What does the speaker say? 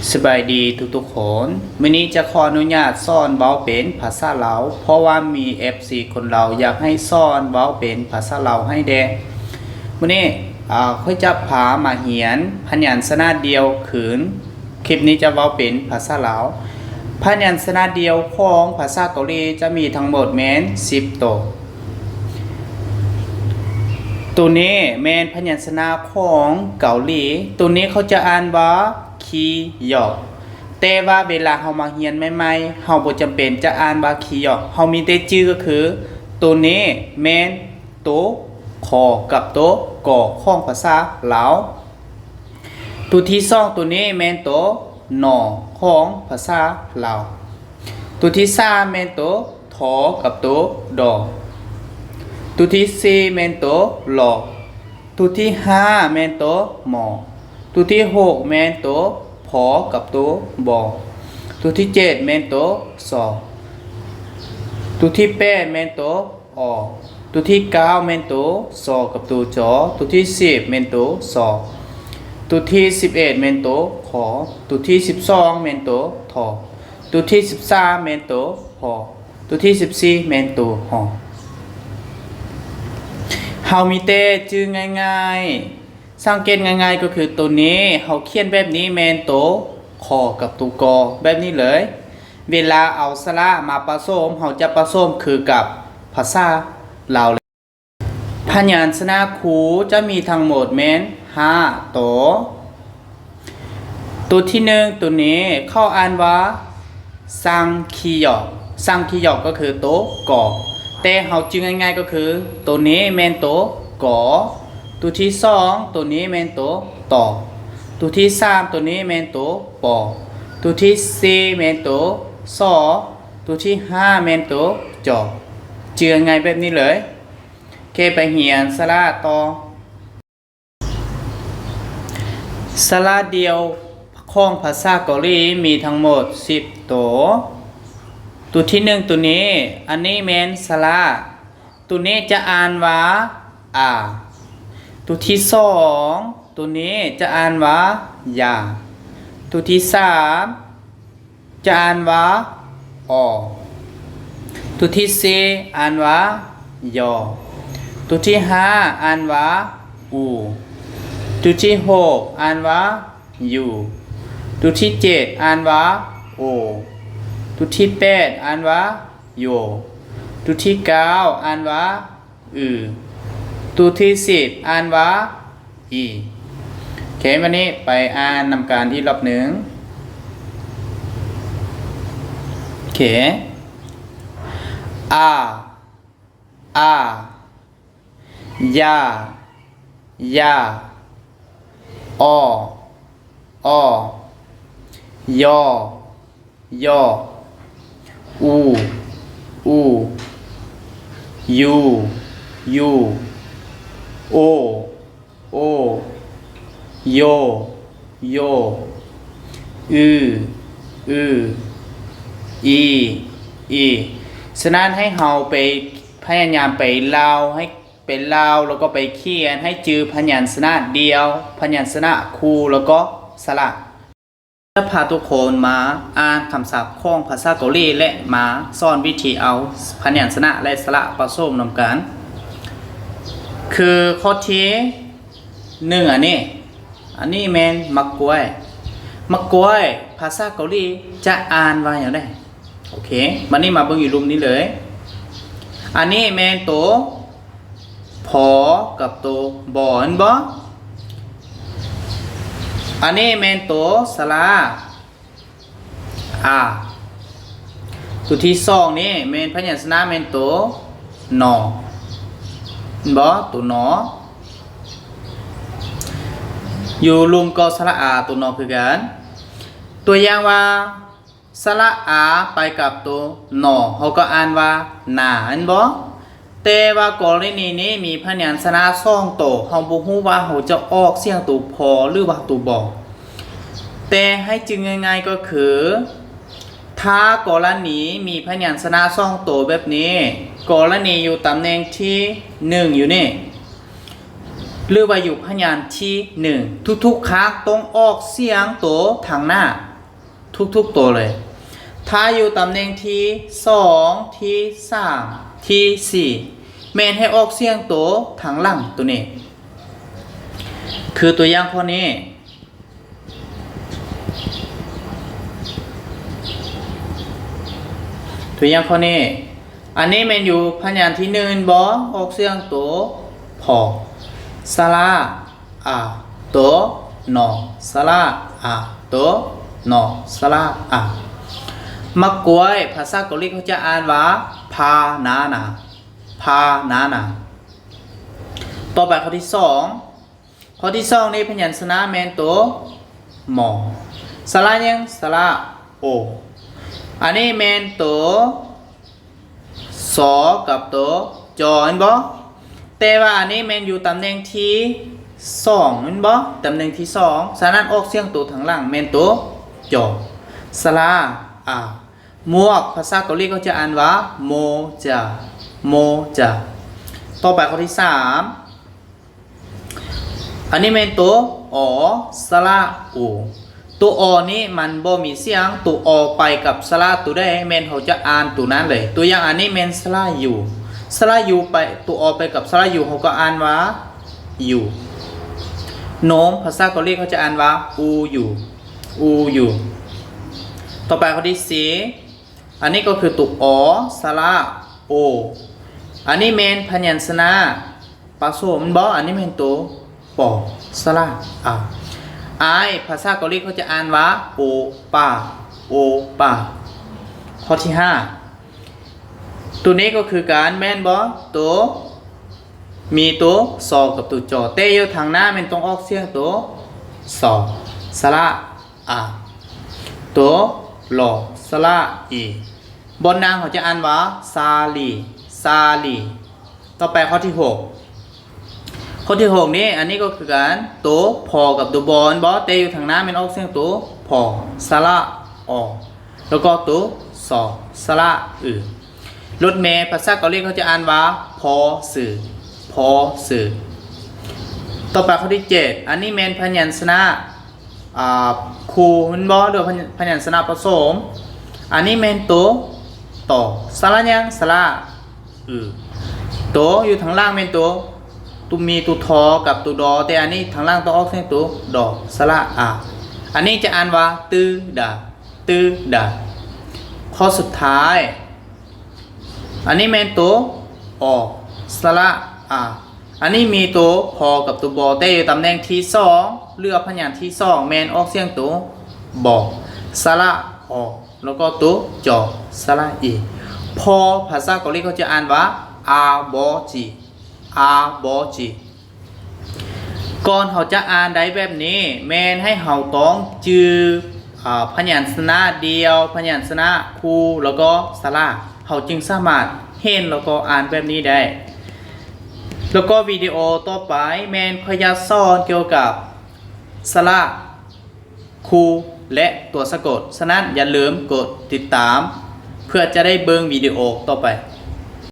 สบายดีทุกคนมื้อนี้จะขออนุญาตสอนเว้าเป็นภาษาลาวเพราะว่ามี FC คนเราอยากให้สอนเว้าเป็นภาษาลาวให้แดมื้อนี้ค่อยจะพามาเรียนพยัญชนะเดียวขืนคลิปนี้จะเว้าเป็นภาษาลาวพยัญชนะเดียวของภาษาเกาหลีจะมีทั้งหมดแม้น10ตัวนี้แม้นพยัญชนะของเกาหลีตัวนี้เขาจะอ่านว่าคีหยอกแต่ว่าเวลาเฮามาเรียนใหม่ๆเฮาบ่จำเป็นจะอ่านว่าคีหยอกเฮามีแต่ชื่อก็คือตัวนี้แม่นตัวคอกับตัวกอของภาษาลาวตัวที่2ตัวนี้แม่นตัวนอของภาษาลาวตัวที่3แม่นตัวทอกับตัวดอตัวที่4แม่นตัวหลอตัวที่5แม่นตัวหมอตัวที่6แม่นตัวพอกับตัวบอตัวที่7แม่นตัวสอตัวที่8แม่นตัวอตัวที่9แม่นตัวสอกับตัวจอตัวที่10แม่นตัวสอตัวที่11แม่นตัวขอตัวที่12แม่นตัวทอตัวที่13แม่นตัวหอตัวที่14แม่นตัวหอเฮามีแต่ชื่อง่ายๆสังเกตง่ายๆก็คือตัวนี้เฮาเขียนแบบนี้แม่นตัวคอกับตัวกอแบบนี้เลยเวลาเอาสระมาผสมเฮาจะผสมคือกับภาษาลาวเลยพยัญชนะคูจะมีทั้งหมดแม่น5ตัวที่1ตัวนี้เข้าอ่านว่าซังคีหยอกซังคีหยอกก็คือตัวกอแต่เฮาจึงง่ายๆก็คือตัวนี้แม่นตัวกอตัวที่2ตัวนี้แม่นตัวต่อตัวที่3ตัวนี้แม่นตัวปอตัวที่4แม่นตัวสอตัวที่5แม่นตัวจอจือง่ายแบบนี้เลยเคไปเรียนสระต่อสระเดียวของภาษาเกาหลีมีทั้งหมด10ตัวที่1ตัวนี้อันนี้แม่นสระตัวนี้จะอ่านว่าตัวที่2ตัวนี้จะอ่านว่ายาตัวที่3จะอ่านว่าอตัวที่4อ่านว่ายอตัวที่5อ่านว่าอูตัวที่6อ่านว่ายูตัวที่7อ่านว่าโอตัวที่8อ่านว่าโยตัวที่9อ่านว่าตัวที่10อ่านว่าอีโอเควันนี้ไปอ่านนำการที่รอบหนึ่งโอเคยอยอูยูโอโยอีฉะนั้นให้เฮาไปพยายามไปเล่าให้เป็นเล่าแล้วก็ไปเขียนให้จือพยัญชนะเดียวพยัญชนะคู่แล้วก็สระจะพาทุกคนมาอ่านคำศัพท์ของภาษาเกาหลีและมาสอนวิธีเอาพยัญชนะและสระผสมนำกันคือข้อที่1อันนี้แมนมักกล้วยภาษาเกาหลีจะอ่านว่าอย่างไรโอเควันนี้มาเบิ่งอยู่รูปนี้เลยอันนี้แมนตัวพอกับตัวบอเห็นบ่อันนี้แมนตัวสระตัวที่2นี่แมนพยัญชนะแมนตัวนอเห็นบ่ตัวนออยู่รวมกับสระตัวนอคือกันตัวอย่างว่าสระไปกับตัวนอเขาก็อ่านว่านาเห็นบ่แต่ว่ากรณีนี้มีพยัญชนะ2ตัวเฮาบ่ฮู้ว่าเขาจะออกเสียงตัวพอหรือว่าตัวบอแต่ให้จึงง่ายๆก็คือถ้ากรณีมีพยัญชนะ2ตัวแบบนี้กรณีอยู่ตำแหน่งที่1อยู่นี่ หรือว่าอยู่พยานที่1ทุกๆครั้งต้องออกเสียงตัวทางหน้า ทุกตัวเลยถ้าอยู่ตำแหน่งที่2ที่3ที่4แม่นให้ออกเสียงตัวทางหลังตัวนี้คือตัวอย่างข้อนี้ตัวอย่างข้อนี้อันนี้แม่นอยู่พยานที่1บ่ออกเสียงตัวพอสระอาตัวหนอสระอาตัวหนอสระอามะกล้วยภาษาเกาหลีเขาจะอ่านว่าพานานาพานานาต่อไปข้อที่2ข้อที่2นี้พยัญชนะแม่นตัวหมอสระยังสระโออันนี้แม่นตัวสอกับตัวจอเห็นบ่แต่ว่าอันนี้แม่นอยู่ตำแหน่งที่2เห็นบ่ตำแหน่งที่2ฉะนั้นออกเสียงตัวทางหลังแม่นตัวจอสระหมวกภาษาเกาหลีเขาจะอ่านว่าโมจาโมจาต่อไปข้อที่3อันนี้เป็นตัวอสระอูตัวอนี้มันบ่มีเสียงตัวอไปกับสระตัวได้แม่นเขาจะอ่านตัวนั้นเลยตัวอย่างอันนี้แม่นสระอยู่สระอยู่ไปตัวอไปกับสระอยู่เขาก็อ่านว่าอยู่โน้มภาษาเกาหลีเขาจะอ่านว่าอูอยู่อูอยู่ต่อไปข้อที่4อันนี้ก็คือตัวอสระโออันนี้เมนพยัญชนะผสมบ่อันนี้เมนตัวปอสระไอภาษาเกาหลีเขาจะอ่านว่าโอปาโอปาข้อที่5ตัวนี้ก็คือการแม่นบ่ตัวมีตัวสอกับตัวจอเตอยู่ทางหน้ามันต้องออกเสียงตัวสอสระตัวหล่อสระอีบนนางเขาจะอ่านว่าซาลีซาลีต่อไปข้อที่6ข้อที่6นี้อันนี้ก็คือการตัวพอกับตัวบอลบอเตอยู่ทางหน้ามันออกเสียงตัวพอสระอแล้วก็ตัวสอสระรถเมล์ภาษาเกาหลีเขาจะอ่านว่าพอสื่อพอสื่อต่อไปข้อที่7อันนี้เมนพยัญชนะคูมันบอโดยพยัญชนะผสมอันนี้เมนตัวต่อสระยังสระตัวอยู่ทางล่างเมนตัวมีตัวทอกับตัวดอแต่อันนี้ทางล่างต้องออกเสียงตัวดอสระอันนี้จะอ่านว่าตื้อดาข้อสุดท้ายอันนี้เมนตัวอสระอันนี้มีตัวพอกับตัวบอแต่อยู่ตำแหน่งที่2เลือกพยางค์ที่2แมนออกเสียงตัวบอสระอแล้วก็ตัวจอสระอีพอภาษาเกาหลีเขาจะอ่านว่าอาบอจีก่อนเขาจะอ่านได้แบบนี้แมนให้เขาต้องจือพยัญชนะเดียวพยัญชนะคู่แล้วก็สระเขาจึงสามารถเห็นแล้วก็อ่านแบบนี้ได้แล้วก็วิดีโอต่อไปแมนพยาสอนเกี่ยวกับสระคู่และตัวสะกดฉะนั้นอย่าลืมกดติดตามเพื่อจะได้เบิ่งวิดีโอต่อไป